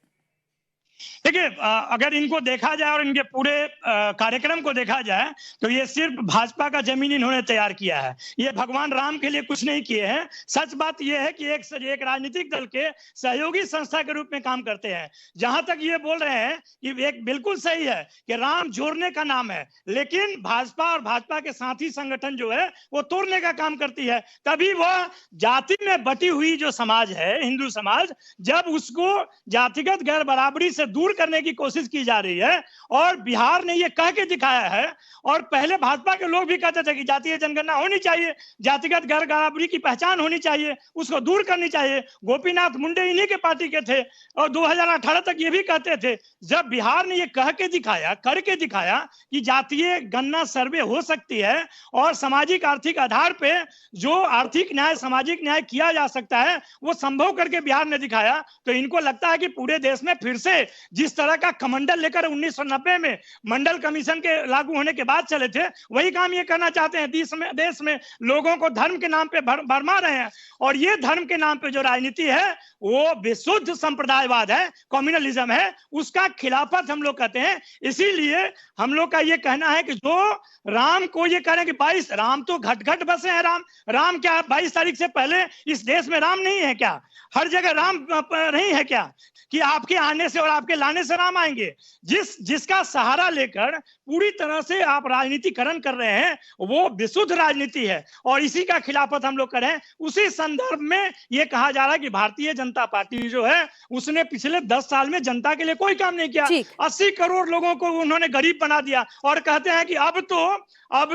देखिए, अगर इनको देखा जाए और इनके पूरे कार्यक्रम को देखा जाए तो ये सिर्फ भाजपा का जमीन इन्होंने तैयार किया है। ये भगवान राम के लिए कुछ नहीं किए हैं। सच बात ये है कि एक राजनीतिक दल के सहयोगी संस्था के रूप में काम करते हैं। जहां तक ये बोल रहे हैं कि एक बिल्कुल सही है कि राम जोड़ने का नाम है, लेकिन भाजपा और भाजपा के साथी संगठन जो है वो तोड़ने का काम करती है। तभी वह जाति में बटी हुई जो समाज है, हिंदू समाज, जब उसको जातिगत गैर बराबरी से दूर करने की कोशिश की जा रही है, और बिहार ने ये कह के दिखाया है, और पहले भाजपा के लोग भी कहते थे कि जातीय जनगणना होनी चाहिए, जातिगत गैर बराबरी की पहचान होनी चाहिए, उसको दूर करनी चाहिए। गोपीनाथ मुंडे इन्हीं के पार्टी के थे और 2018 तक ये भी कहते थे। जब बिहार ने ये कह के दिखाया, करके दिखाया कि जातीय गणना सर्वे हो सकती है और सामाजिक आर्थिक आधार पे जो आर्थिक न्याय, सामाजिक न्याय किया जा सकता है, वो संभव करके बिहार ने दिखाया, तो इनको लगता है कि पूरे देश में फिर से जिस तरह का कमंडल लेकर 1990 में मंडल कमीशन के लागू होने के बाद चले थे, वही काम ये करना चाहते हैं। देश में लोगों को धर्म के नाम पे भरमा रहे हैं, और ये धर्म के नाम पे जो राजनीति है वो विशुद्ध संप्रदायवाद है, कम्युनलिज्म है, उसका खिलाफत हम लोग कहते हैं। इसीलिए हम लोग का ये कहना है कि जो राम को ये कह रहे हैं कि 22 राम तो घट घट बसे हैं, राम क्या 22 तारीख से पहले इस देश में राम नहीं है क्या? हर जगह राम नहीं है क्या कि आपके आने से और आपके लाने से राम आएंगे? जिसका सहारा लेकर पूरी तरह से आप राजनीतिकरण कर रहे हैं वो विशुद्ध राजनीति है, और इसी का खिलाफत हम लोग कर रहे हैं। उसी संदर्भ में ये कहा जा रहा है कि भारतीय जनता पार्टी जो है उसने पिछले 10 साल में जनता के लिए कोई काम नहीं किया। 80 करोड़ लोगों को उन्होंने गरीब बना दिया, और कहते हैं कि अब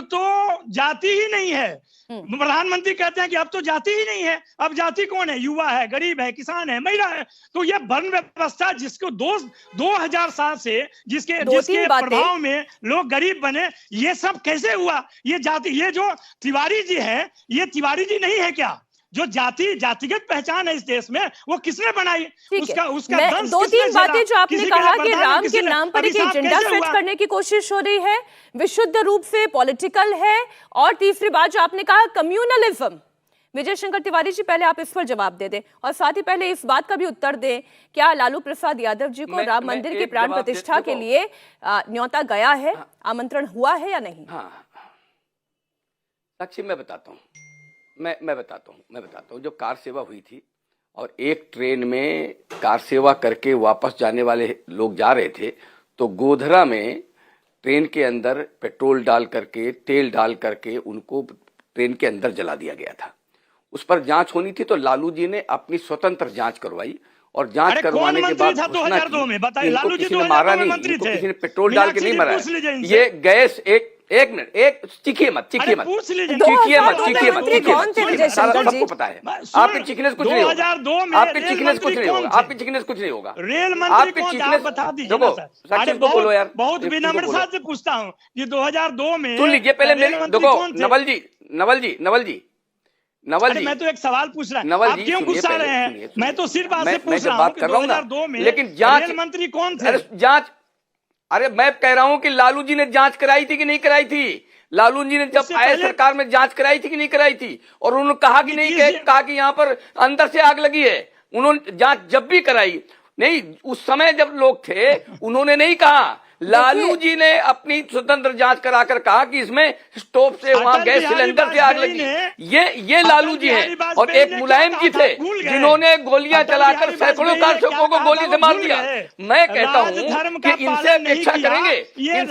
तो जाति ही नहीं है। प्रधानमंत्री कहते हैं कि अब तो जाति ही नहीं है, अब जाति कौन है? युवा है, गरीब है, किसान है, महिला है। तो ये वर्ण व्यवस्था जिसको 2000 साल से जिसके प्रभाव में लोग गरीब बने, ये सब कैसे हुआ? ये जाति, ये जो तिवारी जी है, ये तिवारी जी नहीं है क्या? जो जातिगत पहचान है इस देश में, वो किसने बनाई? उसका दंश 2-3 बातें जो आपने कहा कि राम के नाम पर एक एजेंडा सेट करने की कोशिश हो रही है, विशुद्ध रूप से पॉलिटिकल है, और तीसरी बात जो आपने कहा कम्युनलिज्म। विजय शंकर तिवारी जी, पहले आप इस पर जवाब दे दें, और साथ ही पहले इस बात का भी उत्तर दें, क्या लालू प्रसाद यादव जी को राम मंदिर की प्राण प्रतिष्ठा के लिए न्योता गया है, आमंत्रण हुआ है या नहीं? साक्षी, मैं बताता हूँ जो कार सेवा हुई थी, और एक ट्रेन में कार सेवा करके वापस जाने वाले लोग जा रहे थे, तो गोधरा में ट्रेन के अंदर पेट्रोल डाल करके, तेल डाल करके उनको ट्रेन के अंदर जला दिया गया था। उस पर जांच होनी थी, तो लालू जी ने अपनी स्वतंत्र जांच करवाई, और जांच करवाने के बाद 2002 में बताइए, लालू जी किसी ने मारा नहीं, किसी ने पेट्रोल डाल के नहीं मारा। ये गैस एक मिनट, चिखिए मत, सबको पता है। आपके चीखने से कुछ नहीं होगा, आपके चीखने से कुछ नहीं होगा, आपके चीखने से कुछ नहीं होगा। रेल मंत्री कौन, बता दीजिए ना सर। बोलो यार, बहुत विनम्रता से पूछता हूँ, ये 2002 में सुन लीजिए पहले मेरे, देखो नवल जी, मैं तो एक सवाल पूछ रहा हूँ, आप क्यों गुस्सा रहे हैं? मैं तो सिर्फ आपसे पूछ रहा हूँ 2002 में लेकिन रेल मंत्री कौन थे? जांच, अरे मैं कह रहा हूं कि लालू जी ने जांच कराई थी कि नहीं कराई थी? लालू जी ने जब आए सरकार में जांच कराई थी कि नहीं कराई थी? और उन्होंने कहा कि नहीं, कहा कि यहाँ पर अंदर से आग लगी है? उन्होंने जांच जब भी कराई नहीं, उस समय जब लोग थे उन्होंने नहीं कहा। लालू जी ने अपनी स्वतंत्र जांच कराकर कहा कि इसमें स्टोव से, वहां गैस सिलेंडर से आग लगी। ये लालू जी हैं। और एक मुलायम जी थे जिन्होंने गोलियां चलाकर सैकड़ों कारसेवकों को गोली से मार दिया। मैं कहता हूं कि इनसे अपेक्षा करेंगे, ये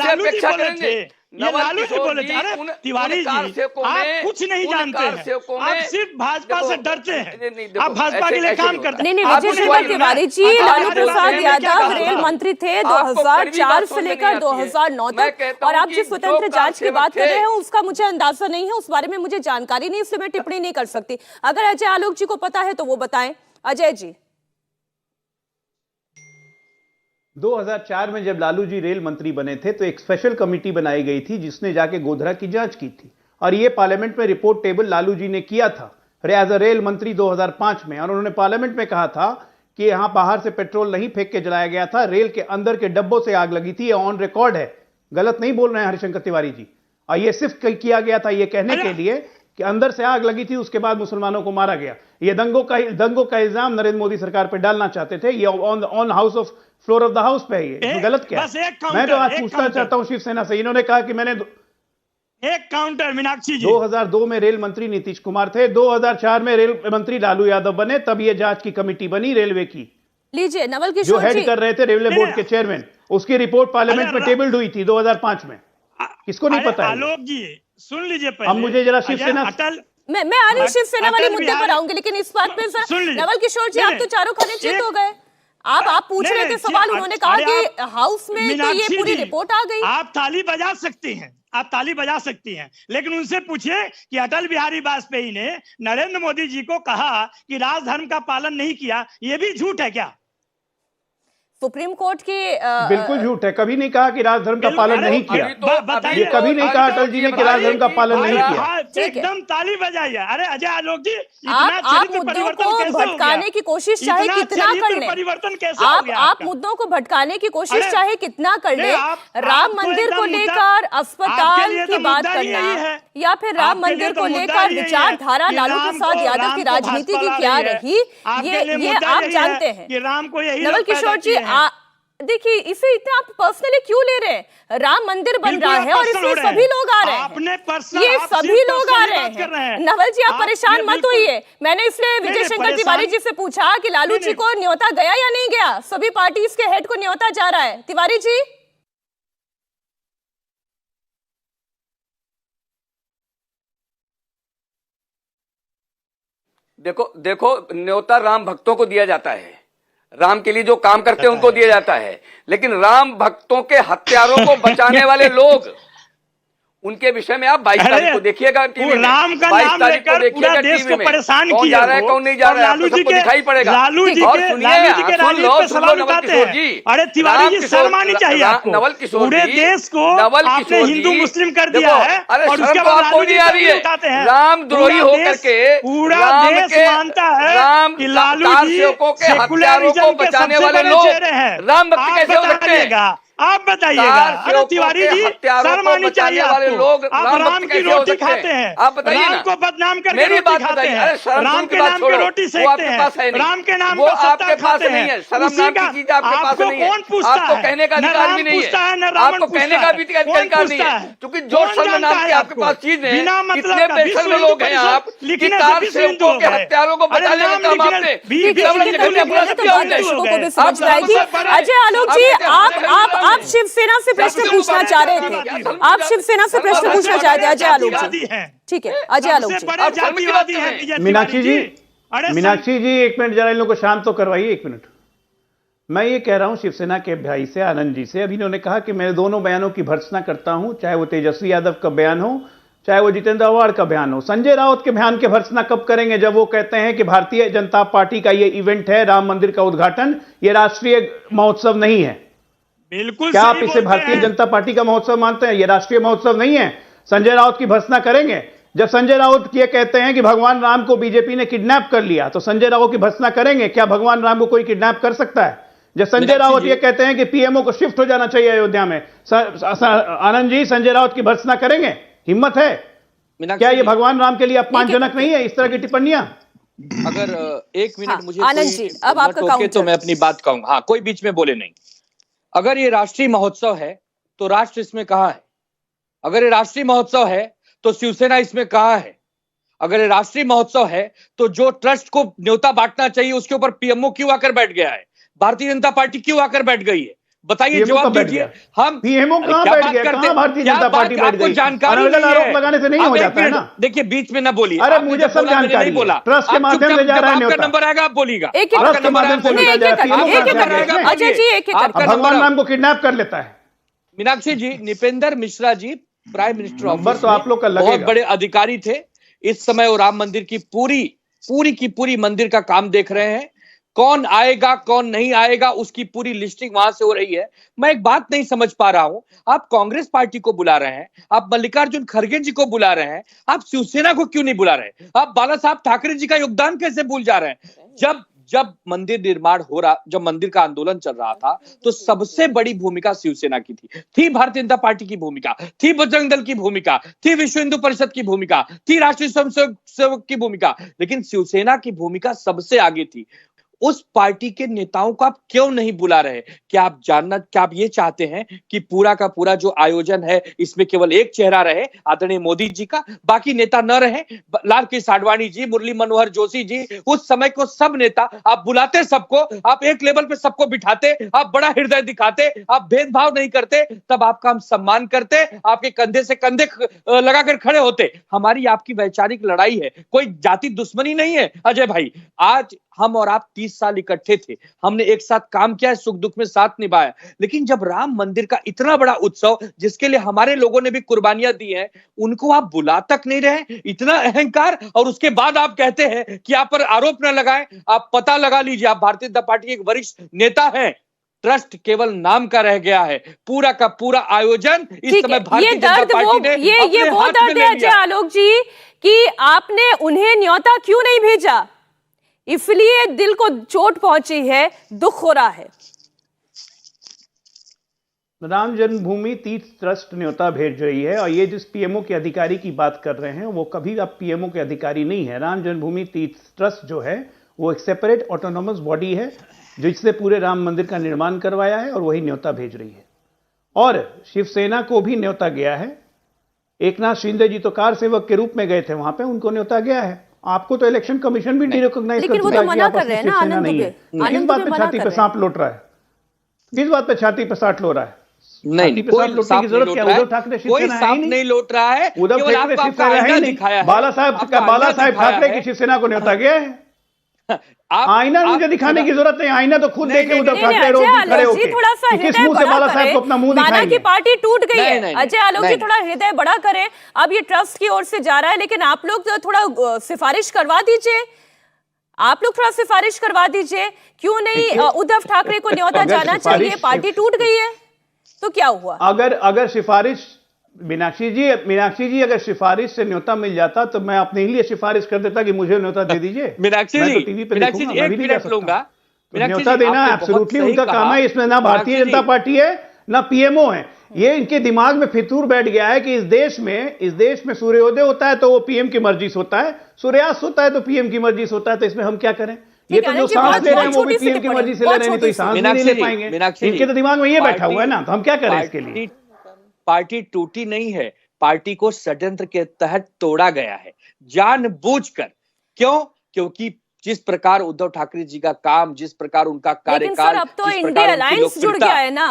लालू जी बोले थे। अरे तिवारी जी, आप कुछ नहीं जानते हैं, आप सिर्फ भाजपा से डरते हैं, आप भाजपा के लिए काम करते हैं। नहीं, विजय शंकर तिवारी जी, लालू प्रसाद यादव रेल मंत्री थे 2004 से लेकर 2009 तक, और आप जिस स्वतंत्र जांच की बात कर रहे हैं उसका मुझे अंदाजा नहीं है, उस बारे में मुझे जानकारी नहीं, इसलिए मैं टिप्पणी नहीं कर सकती। अगर अजय आलोक जी को पता है तो वो बताएं। अजय जी, 2004 में जब लालू जी रेल मंत्री बने थे तो एक स्पेशल कमेटी बनाई गई थी जिसने जाके गोधरा की जांच की थी, और ये पार्लियामेंट में रिपोर्ट टेबल लालू जी ने किया था एज अ रेल मंत्री 2005 में, और उन्होंने पार्लियामेंट में कहा था कि यहां बाहर से पेट्रोल नहीं फेंक के जलाया गया था, रेल के अंदर के डब्बों से आग लगी थी। ये ऑन रिकॉर्ड है, गलत नहीं बोल रहे हैं हरिशंकर तिवारी जी। और ये सिर्फ किया गया था ये कहने के लिए कि अंदर से आग लगी थी, उसके बाद मुसलमानों को मारा गया। ये दंगों का इल्जाम नरेंद्र मोदी सरकार पर डालना चाहते थे। ये on house of floor of the house पे है। ये गलत क्या है? मैं तो आज पूछना चाहता हूं शिवसेना से। इन्होंने कहा कि मैंने एक काउंटर मीनाक्षी जी, 2002 में रेल मंत्री नीतीश कुमार थे, 2004 में रेल मंत्री लालू यादव बने, तब ये जांच की कमेटी बनी रेलवे की। लीजिए नवल जो किशोर हेड जी, कर रहे थे रेलवे बोर्ड के चेयरमैन, उसकी रिपोर्ट पार्लियामेंट में टेबल्ड हुई थी 2005 में। किसको नहीं पता है? आलोक जी सुन लीजिए पहले। अब मुझे जरा शिवसेना अटल, मैं आ रही शिवसेना वाले मुद्दे पर आऊंगी, लेकिन इस बात पे सर नवल किशोर जी, आप तो चारों खाने चित हो गए। आप पूछ रहे थे सवाल, उन्होंने कहा कि हाउस में तो ये पूरी रिपोर्ट आ गई। आप ताली बजा सकती हैं, आप ताली बजा सकती हैं, लेकिन उनसे पूछिए कि अटल बिहारी वाजपेयी ने नरेंद्र मोदी जी को कहा कि राजधर्म का पालन नहीं किया, ये भी झूठ है क्या? सुप्रीम कोर्ट की बिल्कुल झूठ है। कभी नहीं कहा कि राजधर्म का पालन नहीं किया। ये कभी नहीं कहा अटल जी ने कि राजधर्म का पालन नहीं किया। एकदम ताली बजाइए। अरे अजय आलोक जी, आप मुद्दों को भटकाने की कोशिश चाहे कितना कर लें, परिवर्तन कैसे हो गया? आप मुद्दों को भटकाने की कोशिश चाहे कितना कर लें, राम मंदिर को लेकर, अस्पताल की बात करना, या फिर राम मंदिर को लेकर विचारधारा लालू प्रसाद यादव की राजनीति की क्या रही, ये आप जानते हैं। नवल किशोर जी, देखिए इसे इतना आप पर्सनली क्यों ले रहे हैं? राम मंदिर बन रहा है और इसमें सभी लोग आ रहे हैं, ये सभी लोग आ रहे हैं। नवल जी, आप परेशान मत होइए। मैंने इसलिए विजय शंकर तिवारी जी से पूछा कि लालू जी को न्योता गया या नहीं गया। सभी पार्टी के हेड को न्योता जा रहा है। तिवारी जी, देखो न्योता राम भक्तों को दिया जाता है, राम के लिए जो काम करते हैं उनको दिया जाता है, लेकिन राम भक्तों के हत्यारों को बचाने वाले लोग, उनके विषय में आप 22 तारीख को देखिएगा टीवी में। राम का नाम लेकर पूरा देश को परेशान किया। कौन जा रहा है कौन नहीं जा रहा है आपको सबको दिखाई पड़ेगा। लालू जी के राजनीति पे सवाल उठाते हैं। अरे तिवारी जी, शर्म आनी चाहिए आपको। नवल किशोर, पूरे देश को आपने हिंदू मुस्लिम कर दिया है और उसके बाद आपको नहीं आ रही है। रामद्रोही होकर के पूरा देश मानता है कि लालू जी सेकुलरिज्म के सबसे बड़े चेहरे हैं। राम भक्त कैसे हो सकते हैं? आप बताइएगा। अरे तिवारी जी, शर्म आनी चाहिए आपको। आप राम की रोटी खाते हैं, आप बताइए राम को बदनाम करके रोटी खाते हैं, राम के नाम पे रोटी सेकते हैं, राम के नाम पे सत्ता खाते हैं। उसी का आपको कौन पूछता है? आपको कहने का अधिकार भी नहीं है, आपको कहने का भी अधिकार नहीं है, क्योंकि जो शर्म नाम की आपके पास चीज है, इतने बेशर्म लोग हैं आप कि कार सेवकों के हत्यारों को बचाने का काम आपने। अजय आलोक जी, आप शिवसेना से प्रश्न पूछना चाह रहे थे, आप शिवसेना से प्रश्न पूछना चाहते हैं अजय आलोक जी। ठीक है अजय आलोक जी। मीनाक्षी जी एक मिनट, जरा इन लोगों को शांत तो करवाइए, एक मिनट। मैं ये कह रहा हूं शिवसेना के भाई से, आनंद जी से। अभी इन्होंने कहा कि मैं दोनों बयानों की भर्त्सना करता हूं, चाहे वो तेजस्वी यादव का बयान हो, चाहे वो जितेंद्र आव्हाड का बयान हो। संजय राउत के बयान के भर्त्सना कब करेंगे? जब वो कहते हैं कि भारतीय जनता पार्टी का ये इवेंट है, राम मंदिर का उद्घाटन, ये राष्ट्रीय महोत्सव नहीं है। बिल्कुल। क्या आप इसे भारतीय जनता पार्टी का महोत्सव मानते हैं? ये राष्ट्रीय महोत्सव नहीं है। संजय राउत की भर्त्सना करेंगे। जब संजय राउत ये कहते हैं कि भगवान राम को बीजेपी ने किडनैप कर लिया, तो संजय राउत की भर्त्सना करेंगे। क्या भगवान राम को कोई किडनैप कर सकता है? जब संजय राउत ये कहते हैं कि पीएमओ को शिफ्ट हो जाना चाहिए अयोध्या में, आनंद जी संजय राउत की भर्त्सना करेंगे? हिम्मत है? क्या ये भगवान राम के लिए अपमानजनक नहीं है इस तरह की टिप्पणियां? अगर एक मिनट मुझे आनंद जी, अब आपका काउंटर। तो मैं अपनी बात कहूंगा। हाँ, कोई बीच में बोले नहीं। अगर ये राष्ट्रीय महोत्सव है तो राष्ट्र इसमें कहां है? अगर ये राष्ट्रीय महोत्सव है तो शिवसेना इसमें कहां है? अगर ये राष्ट्रीय महोत्सव है तो जो ट्रस्ट को न्योता बांटना चाहिए उसके ऊपर पीएमओ क्यों आकर बैठ गया है? भारतीय जनता पार्टी क्यों आकर बैठ गई है? बताइए, जवाब दीजिए। हम पीएमओ कहां बैठ गया? कहां भारतीय जनता पार्टी बैठ गई? जानकारी आरोप लगाने से नहीं हो जाता है ना। देखिए, बीच में ना बोलिए। अरे मुझे सब जानकारी बोला। ट्रस्ट के माध्यम से जा रहा है न्योता। नंबर आएगा आप बोलिएगा। ट्रस्ट के माध्यम से भेजा जाएगा। अजय जी, एक भगवान राम को किडनैप कर लेता है। मीनाक्षी जी, Nipendra Mishra ji prime minister office तो आप लोग का बहुत बड़े अधिकारी थे। इस समय वो राम मंदिर की पूरी मंदिर का काम देख रहे हैं। कौन आएगा कौन नहीं आएगा उसकी पूरी लिस्टिंग वहां से हो रही है। मैं एक बात नहीं समझ पा रहा हूं, आप कांग्रेस पार्टी को बुला रहे हैं, आप मल्लिकार्जुन खड़गे जी को बुला रहे हैं, आप शिवसेना को क्यों नहीं बुला रहे? आप बाला साहब ठाकरे जी का योगदान कैसे भूल जा रहे हैं? जब जब मंदिर निर्माण हो रहा, जब मंदिर का आंदोलन चल रहा था, तो सबसे बड़ी भूमिका शिवसेना की थी भारतीय जनता पार्टी की भूमिका थी, बजरंग दल की भूमिका थी, विश्व हिंदू परिषद की भूमिका थी, राष्ट्रीय स्वयंसेवक की भूमिका, लेकिन शिवसेना की भूमिका सबसे आगे थी। उस पार्टी के नेताओं को आप क्यों नहीं बुला रहे? क्या आप ये चाहते हैं कि पूरा का पूरा जो आयोजन है इसमें केवल एक चेहरा रहे, आदरणीय मोदी जी का, बाकी नेता न रहे? लाल कृष्ण आडवाणी जी, मुरली मनोहर जोशी जी, उस समय को सब नेता आप बुलाते, सबको आप एक लेवल पे सबको बिठाते, आप बड़ा हृदय दिखाते, आप भेदभाव नहीं करते, तब आपका हम सम्मान करते, आपके कंधे से कंधे लगाकर खड़े होते। हमारी आपकी वैचारिक लड़ाई है, कोई जाति दुश्मनी नहीं है अजय भाई। आज हम और आप 30 साल इकट्ठे थे, हमने एक साथ काम किया है, सुख दुख में साथ निभाया, लेकिन जब राम मंदिर का इतना बड़ा उत्सव जिसके लिए हमारे लोगों ने भी कुर्बानियां दी हैं, उनको आप बुला तक नहीं रहे, इतना अहंकार, और उसके बाद आप कहते हैं कि आप पर आरोप न लगाएं। आप पता लगा लीजिए, आप भारतीय जनता पार्टी के एक वरिष्ठ नेता हैं, ट्रस्ट केवल नाम का रह गया है, पूरा का पूरा आयोजन इस समय भारतीय जनता पार्टी ने ये वो दर्द है अजय आलोक जी कि आपने उन्हें न्योता क्यों नहीं भेजा, इसलिए दिल को चोट पहुंची है, दुख हो रहा है। राम जन्मभूमि तीर्थ ट्रस्ट न्योता भेज रही है, और ये जिस पीएमओ के अधिकारी की बात कर रहे हैं वो कभी अब पीएमओ के अधिकारी नहीं है। राम जन्मभूमि तीर्थ ट्रस्ट जो है वो एक सेपरेट ऑटोनोमस बॉडी है जिसने पूरे राम मंदिर का निर्माण करवाया है, और वही न्योता भेज रही है। और शिवसेना को भी न्योता गया है। एकनाथ शिंदे जी तो कार सेवक के रूप में गए थे वहां पे, उनको न्योता गया है। आपको तो इलेक्शन कमीशन भी डिरेकॉग्नाइज कर चुका है कि आप असली शिवसेना नहीं है। किस बात पे छाती पे सांप लौट रहा है? किस बात पे छाती पे सांप लौट रहा है? नहीं, कोई सांप नहीं लौट रहा है, कोई सांप नहीं लौट रहा है, उद्धव ठाकरे शिवसेना है नहीं। बाला साहेब ठाकरे की शिवसेना को न्योता गया है। आईना मुझे दिखाने की जरूरत नहीं, आईना तो खुद देखे उद्धव ठाकरे रोड में खड़े होकर। थोड़ा सा किस मुंह से बाला साहब को अपना मुंह दिखाएंगे? की पार्टी टूट गई है। अजय आलोक जी थोड़ा हृदय बड़ा करें, अब ये ट्रस्ट की ओर से जा रहा है, लेकिन आप लोग थोड़ा सिफारिश करवा दीजिए, आप लोग थोड़ा सिफारिश करवा दीजिए, क्यों नहीं उद्धव ठाकरे को न्योता जाना चाहिए? पार्टी टूट गई है तो क्या हुआ? अगर सिफारिश मीनाक्षी जी अगर सिफारिश से न्योता मिल जाता तो मैं अपने ही लिए सिफारिश कर देता कि मुझे न्योता दे दीजिए। मीनाक्षी जी, एक मिनट लूंगा। न्योता देना एब्सोल्युटली उनका काम है, इसमें ना भारतीय जनता पार्टी है ना पीएमओ है। ये इनके दिमाग में फितूर बैठ गया है कि इस देश में सूर्योदय होता है तो वो पीएम की मर्जी से होता है, सूर्यास्त होता है तो पीएम की मर्जी से होता है, तो इसमें हम क्या करें? ये तो जो सांस ले रहे हैं वो भी पीएम की मर्जी से ले रहे हैं, तो सांस नहीं ले पाएंगे। इनके तो दिमाग में ये बैठा हुआ है ना, तो हम क्या करें इसके लिए? पार्टी टूटी नहीं है, पार्टी को षड्यंत्र के तहत तोड़ा गया है जानबूझकर। क्यों? क्योंकि जिस प्रकार उद्धव ठाकरे जी का काम, जिस प्रकार उनका कार्यकाल, अब तो इंडिया अलायंस जुड़ गया है ना,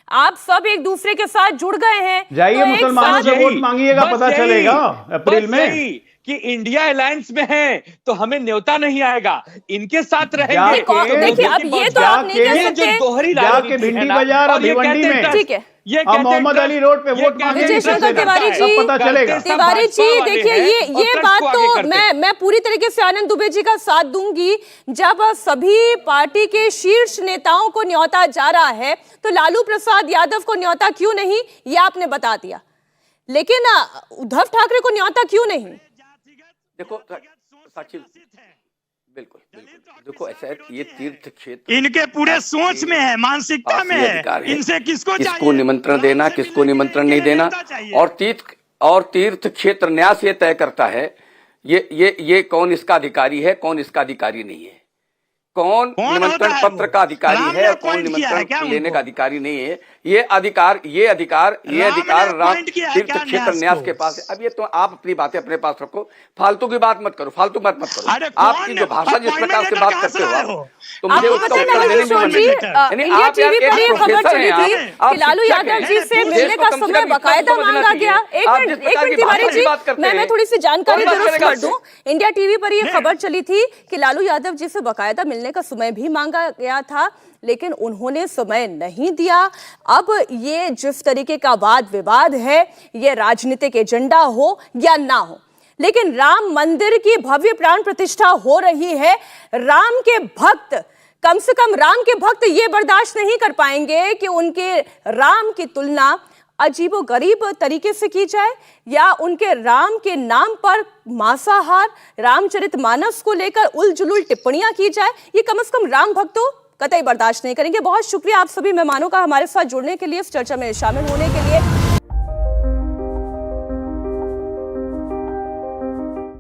आप सब एक दूसरे के साथ जुड़ गए हैं। जाइए मुसलमानों से वोट मांगिएगा, पता चलेगा अप्रैल में कि इंडिया अलायंस में है तो हमें न्योता नहीं आएगा, इनके साथ रहेंगे। देखिए अब ये तो आप नहीं कह सकते, दोहरी जाके भिंडी बाजार और भिवंडी में, ठीक है, ये मोहम्मद अली रोड पे वोट मांगेंगे, तिवारी जी, पता चलेगा। तिवारी जी देखिए ये बात तो मैं पूरी तरीके से आनंद दुबे जी का साथ दूंगी। जब सभी पार्टी के शीर्ष नेताओं को न्योता जा रहा है तो लालू प्रसाद यादव को न्योता क्यों नहीं, ये आपने बता दिया, लेकिन उद्धव ठाकरे को न्योता क्यों नहीं? देखो साक्षी, बिल्कुल देखो ऐसा है, ये तीर्थ क्षेत्र इनके पूरे सोच में है, मानसिकता में है, इनसे किसको निमंत्रण देना, किसको निमंत्रण नहीं देना, और तीर्थ क्षेत्र न्यास ये तय करता है ये कौन इसका अधिकारी है, कौन इसका अधिकारी नहीं है, कौन निमंत्रण पत्र का अधिकारी है और कौन निमंत्रण लेने का अधिकारी नहीं है। ये अधिकार राम तीर्थ क्षेत्र न्यास के पास है। अब ये तो आप अपनी बातें अपने पास रखो, फालतू की बात मत करो, फालतू बात मत करो। आपकी जो भाषा जिस प्रकार से बात करते हो तो मुझे उसका उत्तर देने में मन नहीं। आप यार एक प्रोफेसर हैं, आप लालू यादव जी से मिलने का समय बाकायदा मांगा गया। एक मिनट तिवारी जी, मैं थोड़ी सी जानकारी दुरुस्त कर दूं। इंडिया टीवी पर ये खबर चली थी कि लालू यादव जी से बाकायदा मिलने का समय भी मांगा गया था, लेकिन उन्होंने समय नहीं दिया। अब ये जिस तरीके का वाद विवाद है, ये राजनीतिक एजेंडा हो या ना हो, लेकिन राम मंदिर की भव्य प्राण प्रतिष्ठा हो रही है। राम के भक्त, कम से कम राम के भक्त ये बर्दाश्त नहीं कर पाएंगे कि उनके राम की तुलना अजीबोगरीब तरीके से की जाए, या उनके राम के नाम पर मांसाहार, रामचरितमानस को लेकर उलझुल टिप्पणियां की जाए, ये कम से कम राम भक्तों कतई बर्दाश्त नहीं करेंगे। बहुत शुक्रिया आप सभी मेहमानों का हमारे साथ जुड़ने के लिए, इस चर्चा में शामिल होने के लिए।